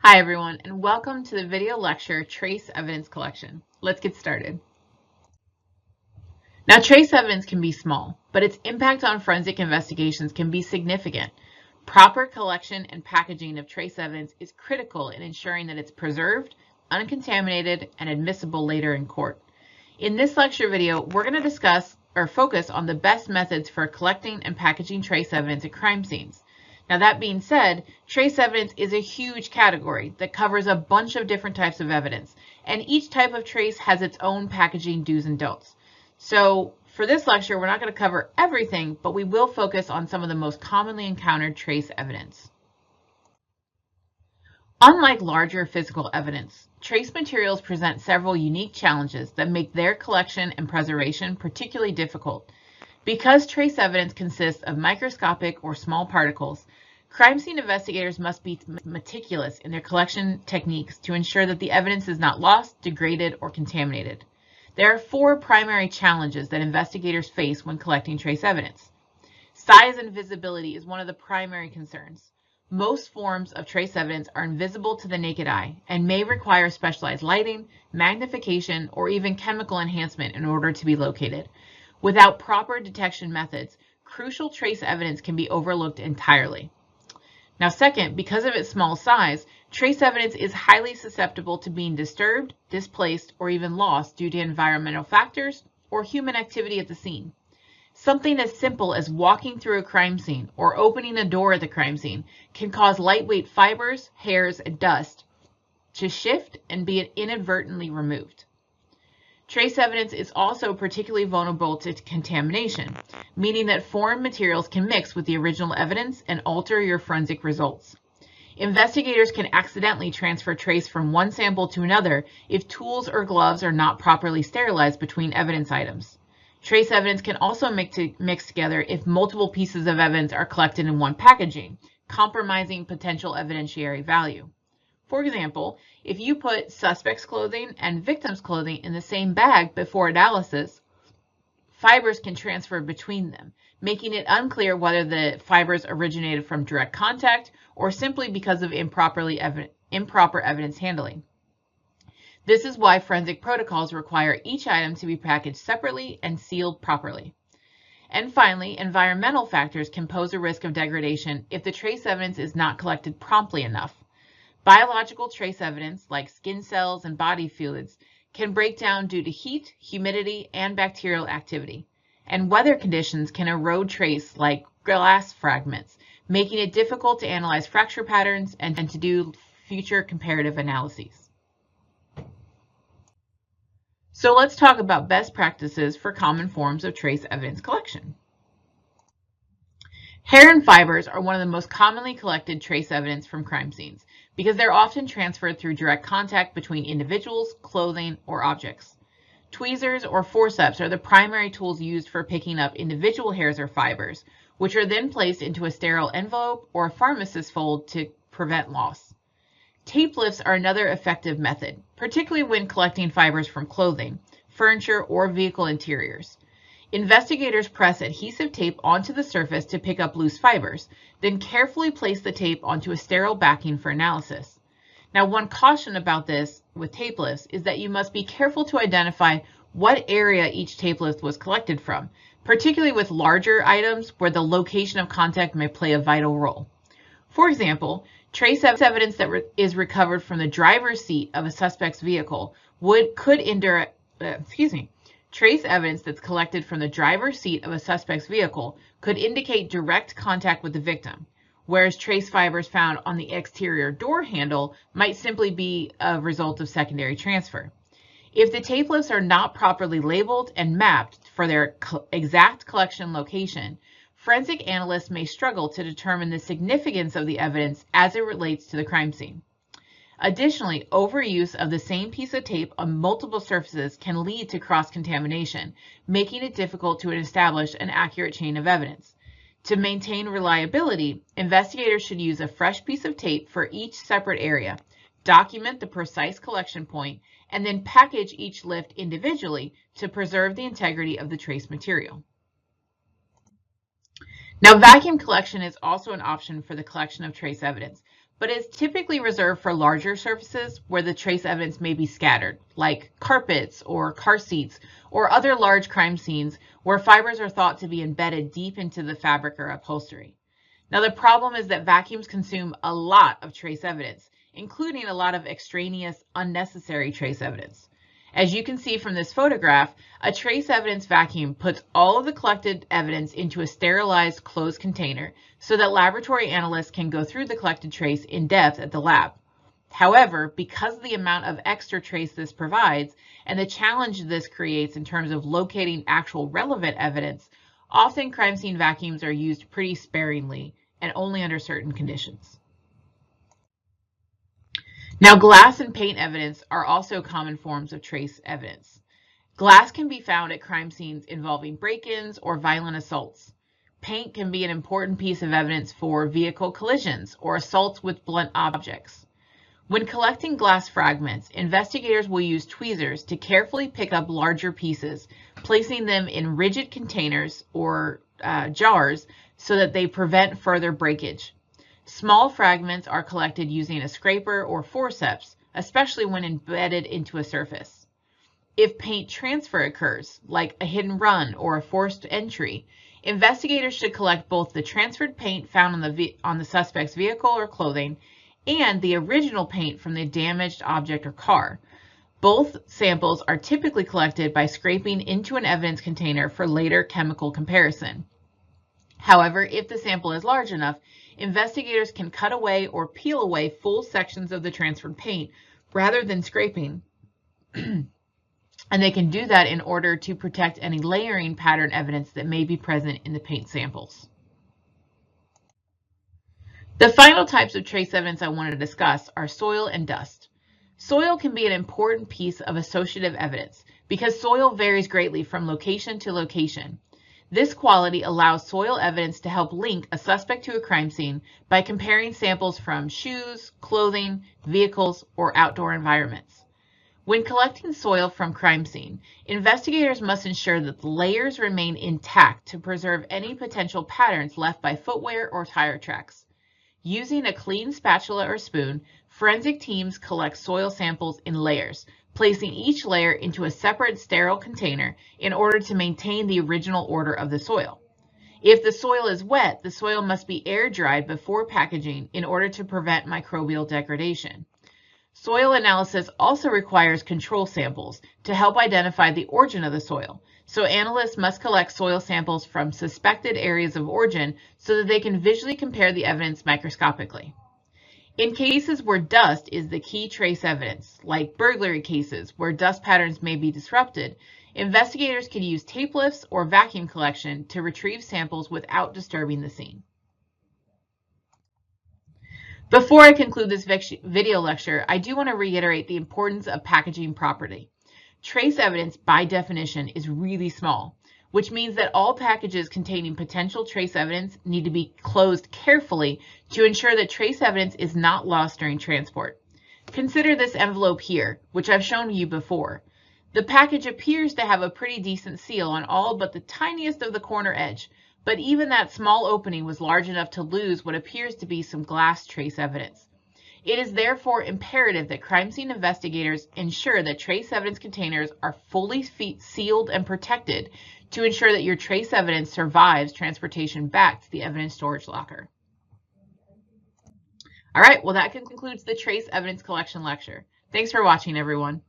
Hi everyone, and welcome to the video lecture, Trace Evidence Collection. Let's get started. Now, trace evidence can be small, but its impact on forensic investigations can be significant. Proper collection and packaging of trace evidence is critical in ensuring that it's preserved, uncontaminated, and admissible later in court. In this lecture video, we're going to discuss or focus on the best methods for collecting and packaging trace evidence at crime scenes. Now, that being said, trace evidence is a huge category that covers a bunch of different types of evidence, and each type of trace has its own packaging do's and don'ts. So for this lecture, we're not going to cover everything, but we will focus on some of the most commonly encountered trace evidence. Unlike larger physical evidence, trace materials present several unique challenges that make their collection and preservation particularly difficult. Because trace evidence consists of microscopic or small particles, crime scene investigators must be meticulous in their collection techniques to ensure that the evidence is not lost, degraded, or contaminated. There are four primary challenges that investigators face when collecting trace evidence. Size and visibility is one of the primary concerns. Most forms of trace evidence are invisible to the naked eye and may require specialized lighting, magnification, or even chemical enhancement in order to be located. Without proper detection methods, crucial trace evidence can be overlooked entirely. Now, second, because of its small size, trace evidence is highly susceptible to being disturbed, displaced, or even lost due to environmental factors or human activity at the scene. Something as simple as walking through a crime scene or opening a door at the crime scene can cause lightweight fibers, hairs, and dust to shift and be inadvertently removed. Trace evidence is also particularly vulnerable to contamination, meaning that foreign materials can mix with the original evidence and alter your forensic results. Investigators can accidentally transfer trace from one sample to another if tools or gloves are not properly sterilized between evidence items. Trace evidence can also mix together if multiple pieces of evidence are collected in one packaging, compromising potential evidentiary value. For example, if you put suspect's clothing and victim's clothing in the same bag before analysis, fibers can transfer between them, making it unclear whether the fibers originated from direct contact or simply because of improper evidence handling. This is why forensic protocols require each item to be packaged separately and sealed properly. And finally, environmental factors can pose a risk of degradation if the trace evidence is not collected promptly enough. Biological trace evidence, like skin cells and body fluids, can break down due to heat, humidity, and bacterial activity. And weather conditions can erode trace like glass fragments, making it difficult to analyze fracture patterns and to do future comparative analyses. So let's talk about best practices for common forms of trace evidence collection. Hair and fibers are one of the most commonly collected trace evidence from crime scenes because they're often transferred through direct contact between individuals, clothing, or objects. Tweezers or forceps are the primary tools used for picking up individual hairs or fibers, which are then placed into a sterile envelope or a pharmacist's fold to prevent loss. Tape lifts are another effective method, particularly when collecting fibers from clothing, furniture, or vehicle interiors. Investigators press adhesive tape onto the surface to pick up loose fibers, then carefully place the tape onto a sterile backing for analysis. Now, one caution about this with tape lifts is that you must be careful to identify what area each tape lift was collected from, particularly with larger items where the location of contact may play a vital role. For example, trace evidence that is recovered from the driver's seat of a suspect's vehicle Trace evidence that's collected from the driver's seat of a suspect's vehicle could indicate direct contact with the victim, whereas trace fibers found on the exterior door handle might simply be a result of secondary transfer. If the tape lifts are not properly labeled and mapped for their exact collection location, forensic analysts may struggle to determine the significance of the evidence as it relates to the crime scene. Additionally, overuse of the same piece of tape on multiple surfaces can lead to cross-contamination, making it difficult to establish an accurate chain of evidence. To maintain reliability, investigators should use a fresh piece of tape for each separate area, document the precise collection point, and then package each lift individually to preserve the integrity of the trace material. Now, vacuum collection is also an option for the collection of trace evidence, but is typically reserved for larger surfaces where the trace evidence may be scattered, like carpets or car seats or other large crime scenes where fibers are thought to be embedded deep into the fabric or upholstery. Now, the problem is that vacuums consume a lot of trace evidence, including a lot of extraneous, unnecessary trace evidence. As you can see from this photograph, a trace evidence vacuum puts all of the collected evidence into a sterilized closed container so that laboratory analysts can go through the collected trace in depth at the lab. However, because of the amount of extra trace this provides and the challenge this creates in terms of locating actual relevant evidence, often crime scene vacuums are used pretty sparingly and only under certain conditions. Now, glass and paint evidence are also common forms of trace evidence. Glass can be found at crime scenes involving break-ins or violent assaults. Paint can be an important piece of evidence for vehicle collisions or assaults with blunt objects. When collecting glass fragments, investigators will use tweezers to carefully pick up larger pieces, placing them in rigid containers or jars so that they prevent further breakage. Small fragments are collected using a scraper or forceps, especially when embedded into a surface. If paint transfer occurs, like a hidden run or a forced entry, investigators should collect both the transferred paint found on the suspect's vehicle or clothing and the original paint from the damaged object or car. Both samples are typically collected by scraping into an evidence container for later chemical comparison. However, if the sample is large enough, investigators can cut away or peel away full sections of the transferred paint rather than scraping. And they can do that in order to protect any layering pattern evidence that may be present in the paint samples. The final types of trace evidence I want to discuss are soil and dust. Soil can be an important piece of associative evidence because soil varies greatly from location to location. This quality allows soil evidence to help link a suspect to a crime scene by comparing samples from shoes, clothing, vehicles, or outdoor environments. When collecting soil from crime scene, investigators must ensure that the layers remain intact to preserve any potential patterns left by footwear or tire tracks. Using a clean spatula or spoon, forensic teams collect soil samples in layers, placing each layer into a separate sterile container in order to maintain the original order of the soil. If the soil is wet, the soil must be air dried before packaging in order to prevent microbial degradation. Soil analysis also requires control samples to help identify the origin of the soil, so analysts must collect soil samples from suspected areas of origin so that they can visually compare the evidence microscopically. In cases where dust is the key trace evidence, like burglary cases where dust patterns may be disrupted, investigators can use tape lifts or vacuum collection to retrieve samples without disturbing the scene. Before I conclude this video lecture, I do want to reiterate the importance of packaging properly. Trace evidence, by definition, is really small, which means that all packages containing potential trace evidence need to be closed carefully to ensure that trace evidence is not lost during transport. Consider this envelope here, which I've shown you before. The package appears to have a pretty decent seal on all but the tiniest of the corner edge, but even that small opening was large enough to lose what appears to be some glass trace evidence. It is therefore imperative that crime scene investigators ensure that trace evidence containers are fully sealed and protected to ensure that your trace evidence survives transportation back to the evidence storage locker. All right, well, that concludes the trace evidence collection lecture. Thanks for watching, everyone.